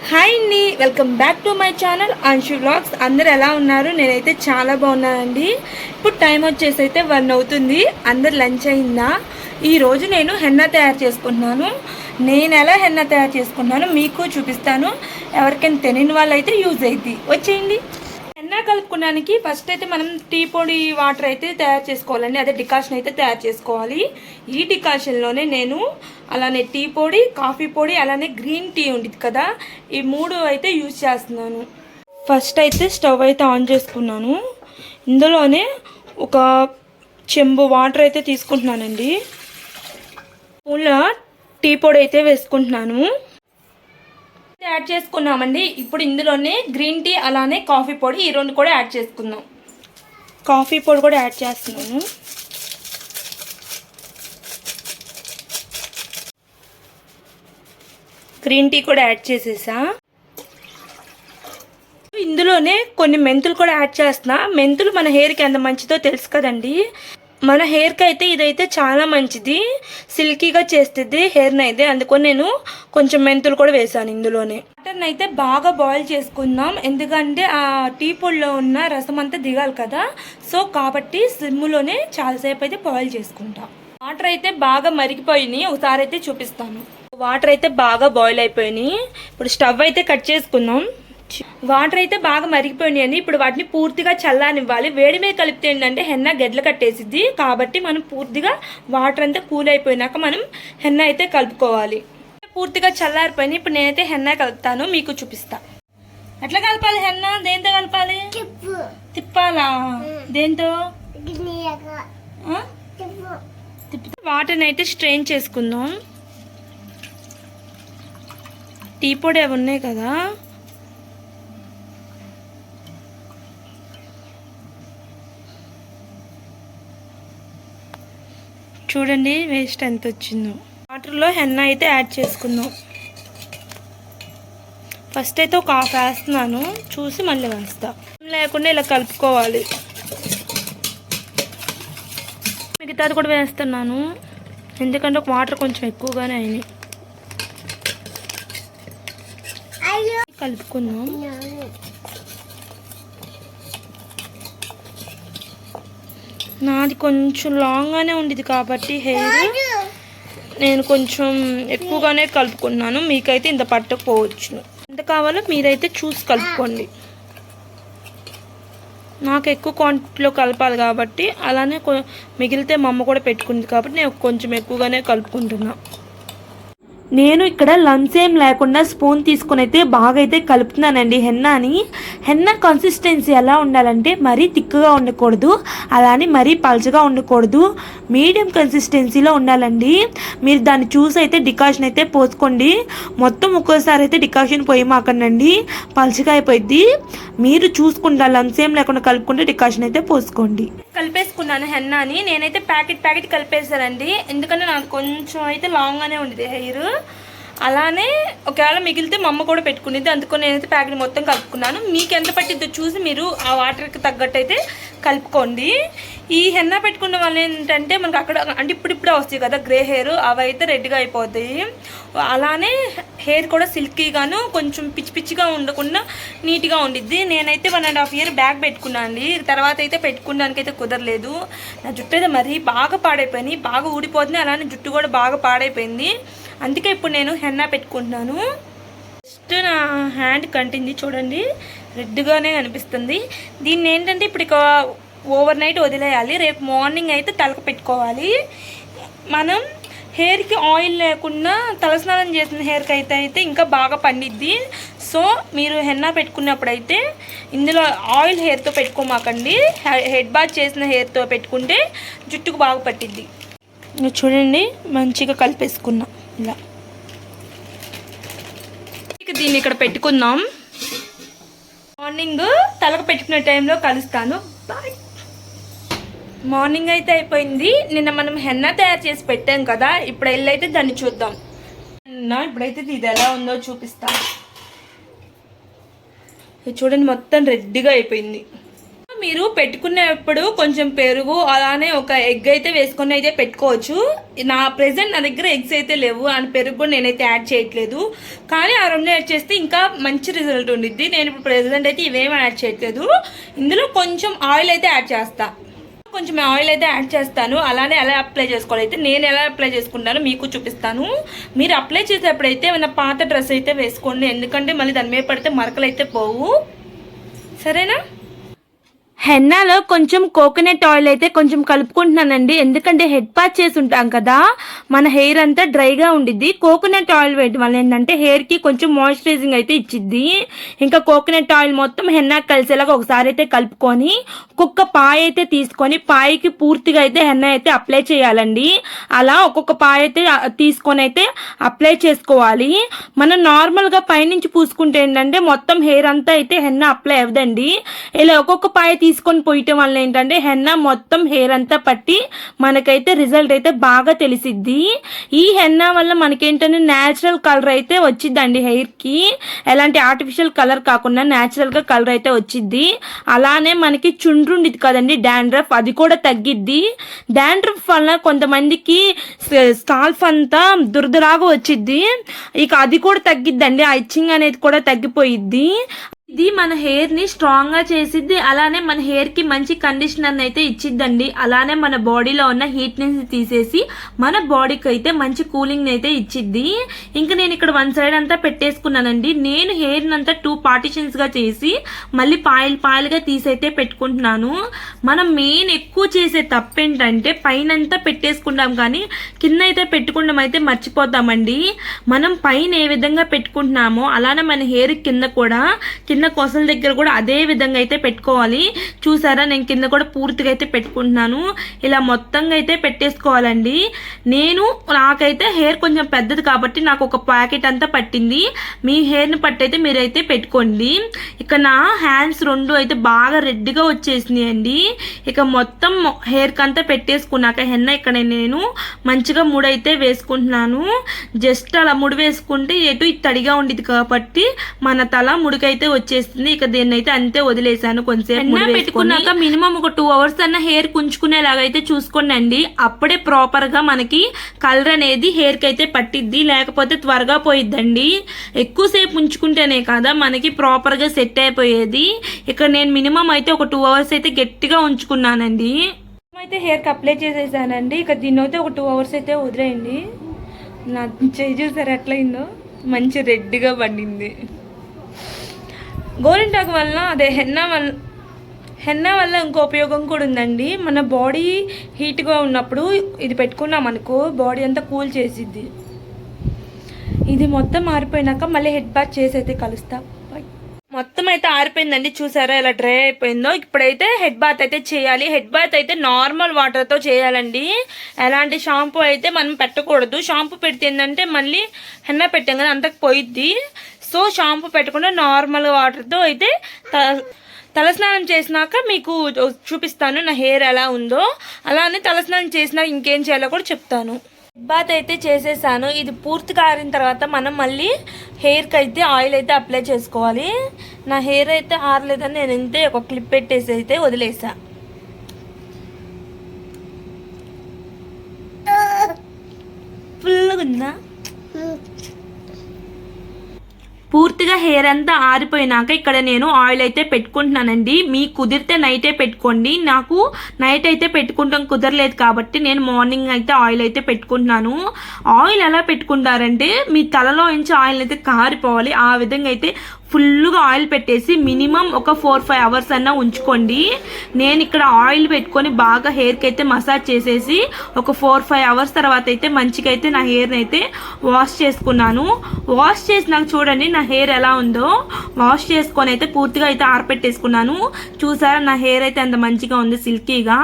Hi అండి, welcome back to my channel Anshu vlogs. అందరు ఎలా ఉన్నారు? నేనైతే చాలా బాగున్నానండి. ఇప్పుడు టైం వచ్చేసి అయితే 1 అవుతుంది. అందరు లంచ్ అయిందా? ఈరోజు నేను హెన్నా తయారు చేసుకుంటున్నాను. నేను ఎలా హెన్నా తయారు చేసుకుంటున్నానో మీకు చూపిస్తాను. ఎవరికైనా తెలియని వాళ్ళు అయితే యూజ్ అవుతుంది. వచ్చేయండి. హెన్నా కలుపుకోవడానికి ఫస్ట్ అయితే మనం టీ పొడి వాటర్ అయితే తయారు చేసుకోవాలండి. అదే డికాషన్ అయితే తయారు చేసుకోవాలి. ఈ డికాషన్లోనే నేను అలానే టీ పొడి, కాఫీ పొడి, అలానే గ్రీన్ టీ ఉండేది కదా, ఈ 3 అయితే యూజ్ చేస్తున్నాను. ఫస్ట్ అయితే స్టవ్ అయితే ఆన్ చేసుకున్నాను. ఇందులోనే ఒక చెంబు వాటర్ అయితే తీసుకుంటున్నానండి. స్పూన్ల టీ పొడి అయితే వేసుకుంటున్నాను. యాడ్ చేసుకున్నామండి. ఇప్పుడు ఇందులోనే గ్రీన్ టీ అలానే కాఫీ పొడి ఈ 2 కూడా యాడ్ చేసుకుందాం. కాఫీ పొడి కూడా యాడ్ చేస్తున్నాను. గ్రీన్ టీ కూడా యాడ్ చేసేసా. ఇందులోనే కొన్ని మెంతులు కూడా యాడ్ చేస్తున్నా. మెంతులు మన హెయిర్కి ఎంత మంచిదో తెలుసు కదండి. మన హెయిర్కి అయితే ఇదైతే చాలా మంచిది, సిల్కీగా చేస్తుంది హెయిర్ని అయితే. అందుకని నేను కొంచెం మెంతులు కూడా వేసాను ఇందులోనే. వాటర్ని అయితే బాగా బాయిల్ చేసుకుందాం, ఎందుకంటే ఆ టీ పొడిలో ఉన్న రసం అంతా దిగాలి కదా. సో కాబట్టి సిమ్ములోనే చాలాసేపు అయితే బాయిల్ చేసుకుంటాం. వాటర్ అయితే బాగా మరిగిపోయినాయి. ఒకసారి అయితే చూపిస్తాను. వాటర్ అయితే బాగా బాయిల్ అయిపోయినాయి. ఇప్పుడు స్టవ్ అయితే కట్ చేసుకుందాం. వాటర్ అయితే బాగా మరిగిపోయినాయండి. ఇప్పుడు వాటిని పూర్తిగా చల్లానివ్వాలి. వేడి మీద కలిపితే ఏంటంటే హెన్నా గెడ్లు కట్టేసిద్ది. కాబట్టి మనం పూర్తిగా వాటర్ అంతా కూల్ అయిపోయినాక మనం హెన్నా అయితే కలుపుకోవాలి. పూర్తిగా చల్లారిపోయినాయి. ఇప్పుడు నేనైతే హెన్నా కలుపుతాను, మీకు చూపిస్తా. ఎట్లా కలపాలి హెన్నా? దేంతో కలపాలి? తిప్పాలా? దేంతో? వాటర్ని అయితే స్ట్రెయిన్ చేసుకుందాం. టీ పొడి అవి ఉన్నాయి కదా, చూడండి వేస్ట్ ఎంత వచ్చిందో. వాటర్లో హెన్నా అయితే యాడ్ చేసుకుందాం. ఫస్ట్ అయితే ఒక హాఫ్ వేస్తున్నాను, చూసి మళ్ళీ వేస్తా. లేకుండా ఇలా కలుపుకోవాలి. మిగతాది కూడా వేస్తున్నాను, ఎందుకంటే వాటర్ కొంచెం ఎక్కువగానే అయినాయి. కలుపుకుందాం. నాది కొంచెం లాంగ్గానే ఉండేది కాబట్టి హెయిర్ నేను కొంచెం ఎక్కువగానే కలుపుకున్నాను. మీకైతే ఇంత పట్టకపోవచ్చు. ఎంత కావాలో మీరైతే చూసి కలుపుకోండి. నాకు ఎక్కువ క్వాంటిటీలో కలపాలి కాబట్టి, అలానే మిగిలితే మా అమ్మ కూడా పెట్టుకుంది కాబట్టి నేను కొంచెం ఎక్కువగానే కలుపుకుంటున్నా. నేను ఇక్కడ లంప్స్ ఏం లేకుండా స్పూన్ తీసుకుని అయితే బాగా అయితే కలుపుతున్నానండి హెన్నాని. హెన్నా కన్సిస్టెన్సీ ఎలా ఉండాలంటే మరీ థిక్గా ఉండకూడదు, అలానే మరీ పల్చగా ఉండకూడదు, మీడియం కన్సిస్టెన్సీలో ఉండాలండి. మీరు దాన్ని చూసి అయితే డికాషన్ అయితే పోసుకోండి. మొత్తం ఒక్కోసారి అయితే డికాషన్ పోయమాకండి, పల్చగా అయిపోయింది. మీరు చూసుకుంటా లంప్స్ ఏం లేకుండా కలుపుకుంటే డికాషన్ అయితే పోసుకోండి. కలిపేసుకున్నాను హెన్నాని. నేనైతే ప్యాకెట్ కలిపేసానండి, ఎందుకంటే నాకు కొంచెం అయితే లాంగ్గానే ఉండేది హెయిర్. అలానే ఒకవేళ మిగిలితే మా అమ్మ కూడా పెట్టుకునేది, అందుకని నేనైతే ప్యాకెట్ మొత్తం కలుపుకున్నాను. మీకు ఎంత పట్టిద్దో చూసి మీరు ఆ వాటర్కి తగ్గట్టు అయితే కలుపుకోండి. ఈ హెన్నా పెట్టుకున్న వాళ్ళు ఏంటంటే మనకు అక్కడ అంటే ఇప్పుడిప్పుడే వస్తాయి కదా గ్రే హెయిర్, అవి అయితే రెడ్గా అయిపోతాయి. అలానే హెయిర్ కూడా సిల్కీగాను కొంచెం పిచ్చిగా ఉండకుండా నీట్గా ఉండిద్ది. నేనైతే 1.5 year బ్యాక్ పెట్టుకున్నాను అండి. తర్వాత అయితే పెట్టుకోవడానికి అయితే కుదరలేదు. నా జుట్టు అయితే మరీ బాగా పాడైపోయింది, బాగా ఊడిపోతుంది. అలానే జుట్టు కూడా బాగా పాడైపోయింది. అందుకే ఇప్పుడు నేను హెన్నా పెట్టుకుంటున్నాను. జస్ట్ నా హ్యాండ్ కంటింది చూడండి, రెడ్గానే కనిపిస్తుంది. దీన్ని ఏంటంటే ఇప్పుడు ఇక ఓవర్ నైట్ వదిలేయాలి. రేపు మార్నింగ్ అయితే తలకు పెట్టుకోవాలి. మనం హెయిర్కి ఆయిల్ లేకుండా తలస్నానం చేసిన హెయిర్కి అయితే ఇంకా బాగా పండిద్ది. సో మీరు హెన్నా పెట్టుకున్నప్పుడు అయితే ఇందులో ఆయిల్ హెయిర్తో పెట్టుకోమాకండి, హెడ్ బాత్ చేసిన హెయిర్తో పెట్టుకుంటే జుట్టుకు బాగా పట్టిద్ది. చూడండి మంచిగా కలిపేసుకున్నా ఇలా. దీన్ని ఇక్కడ పెట్టుకుందాం. మార్నింగ్ తలకు పెట్టుకునే టైంలో కలుస్తాను. బాయ్. మార్నింగ్ అయితే అయిపోయింది. నిన్న మనం హెన్నా తయారు చేసి పెట్టాం కదా, ఇప్పుడు వెళ్ళైతే దాన్ని చూద్దాం. ఇప్పుడైతే ఇది ఎలా ఉందో చూపిస్తాను. చూడండి మొత్తం రెడ్గా అయిపోయింది. మీరు పెట్టుకునేప్పుడు కొంచెం పెరుగు అలానే ఒక ఎగ్ అయితే వేసుకొని అయితే పెట్టుకోవచ్చు. నా దగ్గర ఎగ్స్ అయితే లేవు అండ్ పెరుగు కూడా నేనైతే యాడ్ చేయట్లేదు. కానీ ఆ రెండు యాడ్ చేస్తే ఇంకా మంచి రిజల్ట్ ఉండిద్ది. నేను ఇప్పుడు ప్రెసెంట్ అయితే ఇవేమీ యాడ్ చేయట్లేదు. ఇందులో కొంచెం ఆయిల్ అయితే యాడ్ చేస్తాను. అలానే ఎలా అప్లై చేసుకోవాలి అయితే నేను ఎలా అప్లై చేసుకుంటానో మీకు చూపిస్తాను. మీరు అప్లై చేసేప్పుడైతే ఏమైనా పాత డ్రెస్ అయితే వేసుకోండి, ఎందుకంటే మళ్ళీ దాని మీద పడితే మరకలు అయితే పోవు. సరేనా? హెన్నాలో కొంచెం కోకోనట్ ఆయిల్ అయితే కొంచెం కలుపుకుంటున్నానండి, ఎందుకంటే హెడ్ ప్యాచ్ చేసి ఉంటాం కదా, మన హెయిర్ అంతా డ్రైగా ఉండిద్ది. కోకోనట్ ఆయిల్ వేయడం వల్ల ఏంటంటే హెయిర్కి కొంచెం మాయిశ్చరైజింగ్ అయితే ఇచ్చిద్ది. ఇంకా కోకోనట్ ఆయిల్ మొత్తం హెన్నా కలిసేలాగా ఒకసారి అయితే కలుపుకొని ఒక్కొక్క పాయ అయితే తీసుకొని పాయకి పూర్తిగా అయితే హెన్నా అయితే అప్లై చేయాలండి. అలా ఒక్కొక్క పాయ అయితే తీసుకొని అయితే అప్లై చేసుకోవాలి. మనం నార్మల్గా పైనుంచి పూసుకుంటే ఏంటంటే మొత్తం హెయిర్ అంతా అయితే హెన్నా అప్లై అవ్వదండి. ఇలా ఒక్కొక్క పాయ తీసుకొని పోయటం వల్ల ఏంటంటే హెన్నా మొత్తం హెయిర్ అంతా పట్టి మనకైతే రిజల్ట్ అయితే బాగా తెలిసిద్ది. ఈ హెన్నా వల్ల మనకేంటంటే న్యాచురల్ కలర్ అయితే వచ్చిద్దండి హెయిర్కి, ఎలాంటి ఆర్టిఫిషియల్ కలర్ కాకుండా న్యాచురల్గా కలర్ అయితే వచ్చిద్ది. అలానే మనకి చుండ్రుండిది కదండి డాండ్రఫ్, అది కూడా తగ్గిద్ది. డాండ్రఫ్ వల్ల కొంతమందికి స్కాల్ఫ్ అంతా దురదలాగా వచ్చిద్ది, ఇక అది కూడా తగ్గిద్దండి. ఆ ఇచ్చింగ్ అనేది కూడా తగ్గిపోయిద్ది. ఇది మన హెయిర్ ని స్ట్రాంగ్ గా చేసిద్ది, అలానే మన హెయిర్ కి మంచి కండిషనర్ అయితే ఇచ్చిద్దండి. అలానే మన బాడీలో ఉన్న హీట్ ని తీసేసి మన బాడీకి అయితే మంచి కూలింగ్ అయితే ఇచ్చిద్ది. ఇంకా నేను ఇక్కడ వన్ సైడ్ అంతా పెట్టేసుకున్నానండి. నేను హెయిర్ అంతా 2 పార్టిషన్స్ గా చేసి మళ్ళీ పాయలుగా తీసైతే పెట్టుకుంటున్నాను. మనం మెయిన్ ఎక్కువ చేసే తప్పేంటంటే పైనంతా పెట్టేసుకుంటాం కానీ కింద అయితే పెట్టుకుంటాం అయితే మర్చిపోతామండి. మనం పైన ఏ విధంగా పెట్టుకుంటున్నామో అలానే మన హెయిర్ కింద కూడా కింద కొసల దగ్గర కూడా అదే విధంగా అయితే పెట్టుకోవాలి. చూసారా, నేను కింద కూడా పూర్తిగా అయితే పెట్టుకుంటున్నాను. ఇలా మొత్తంగా అయితే పెట్టేసుకోవాలండి. నాకైతే హెయిర్ కొంచెం పెద్దది కాబట్టి నాకు ఒక ప్యాకెట్ అంతా పట్టింది. మీ హెయిర్ని పట్టయితే మీరైతే పెట్టుకోండి. ఇక నా హ్యాండ్స్ 2 అయితే బాగా రెడ్గా వచ్చేసినాయి అండి. ఇక మొత్తం హెయిర్కి అంతా పెట్టేసుకున్నాక హెన్న ఇక్కడ నేను మంచిగా ముడైతే వేసుకుంటున్నాను. జస్ట్ అలా ముడి వేసుకుంటే ఎటు తడిగా ఉండేది కాబట్టి మన తల ముడికైతే వచ్చేస్తుంది. ఇక దీన్ని అయితే అంతే వదిలేసాను. కొంచెంసేపు పెట్టుకున్నాక మినిమం ఒక 2 అవర్స్ అన్న హెయిర్ కుంచుకునేలాగా అయితే చూసుకోండి. అప్పుడే ప్రాపర్ గా మనకి కలర్ అనేది హెయిర్ కి అయితే పట్టిద్ది, లేకపోతే త్వరగా పోయిద్దండి. ఎక్కువసేపు ఉంచుకుంటేనే కదా మనకి ప్రాపర్ గా సెట్ అయిపోయేది. ఇక్కడ నేను మినిమం అయితే ఒక 2 అవర్స్ అయితే గట్టిగా ఉంచుకున్నానండి. అయితే హెయిర్ కి అప్లై చేసేసానండి. ఇక దీన్ని అయితే ఒక 2 అవర్స్ అయితే వదిలేయండి. నా చేయి చూసారు ఎట్లయిందో, మంచి రెడ్గా పండింది. గోరింటాకు వల్ల హెన్నా వల్ల ఇంకో ఉపయోగం కూడా ఉందండి. మన బాడీ హీట్గా ఉన్నప్పుడు ఇది పెట్టుకున్నాం అనుకో, బాడీ అంతా కూల్ చేసిద్ది. ఇది మొత్తం ఆరిపోయినాక మళ్ళీ హెడ్ బాత్ చేసి అయితే కలుస్తా. మొత్తం అయితే ఆరిపోయిందండి, చూసారా ఎలా డ్రై అయిపోయిందో. ఇప్పుడైతే హెడ్ బాత్ అయితే చేయాలి. హెడ్ బాత్ అయితే నార్మల్ వాటర్తో చేయాలండి. ఎలాంటి షాంపూ అయితే మనం పెట్టకూడదు. షాంపూ పెడితే ఏంటంటే మళ్ళీ హెన్నా పెట్టాం కదా అంతకు పోయిద్ది. సో షాంపూ పెట్టకుండా నార్మల్ వాటర్తో అయితే తలస్నానం చేసినాక మీకు చూపిస్తాను నా హెయిర్ ఎలా ఉందో. అలానే తలస్నానం చేసినాక ఇంకేం చేయాలో కూడా చెప్తాను. బాత్ అయితే చేసేసాను. ఇది పూర్తిగా ఆరిన తర్వాత మనం మళ్ళీ హెయిర్కి అయితే ఆయిల్ అయితే అప్లై చేసుకోవాలి. నా హెయిర్ అయితే ఆరలేదని నేను ఇంతే ఒక క్లిప్ పెట్టేసి అయితే వదిలేసా. ఫుల్గా ఉందా? పూర్తిగా హెయిర్ అంతా ఆరిపోయినాక ఇక్కడ నేను ఆయిల్ అయితే పెట్టుకుంటున్నానండి. మీకు కుదిరితే నైటే పెట్టుకోండి. నాకు నైట్ అయితే పెట్టుకుంటాం కుదరలేదు కాబట్టి నేను మార్నింగ్ అయితే ఆయిల్ అయితే పెట్టుకుంటున్నాను. ఆయిల్ ఎలా పెట్టుకుంటారంటే మీ తలలో నుంచి ఆయిల్ అయితే కారిపోవాలి. ఆ విధంగా అయితే ఫుల్గా ఆయిల్ పెట్టేసి మినిమం ఒక 4-5 అవర్స్ అన్నా ఉంచుకోండి. నేను ఇక్కడ ఆయిల్ పెట్టుకొని బాగా హెయిర్కి అయితే మసాజ్ చేసేసి ఒక 4-5 అవర్స్ తర్వాత అయితే మంచిగా అయితే నా హెయిర్ని అయితే వాష్ చేసుకున్నాను. వాష్ చేసినాక చూడండి నా హెయిర్ ఎలా ఉందో. వాష్ చేసుకొని అయితే పూర్తిగా అయితే ఆరపెట్టేసుకున్నాను. చూసారా నా హెయిర్ అయితే అంత మంచిగా ఉంది, సిల్కీగా.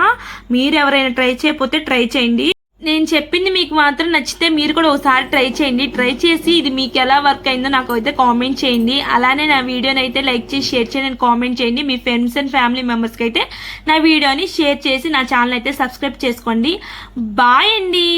మీరు ఎవరైనా ట్రై చేయకపోతే ట్రై చేయండి. నేను చెప్పింది మీకు మాత్రం నచ్చితే మీరు కూడా ఒకసారి ట్రై చేయండి. ట్రై చేసి ఇది మీకు ఎలా వర్క్ అయిందో నాకు అయితే కామెంట్ చేయండి. అలానే నా వీడియోని అయితే లైక్ చేసి షేర్ చేయండి, కామెంట్ చేయండి. మీ ఫ్రెండ్స్ అండ్ ఫ్యామిలీ మెంబర్స్కి అయితే నా వీడియోని షేర్ చేసి నా ఛానల్ అయితే సబ్స్క్రైబ్ చేసుకోండి. బాయ్ అండి.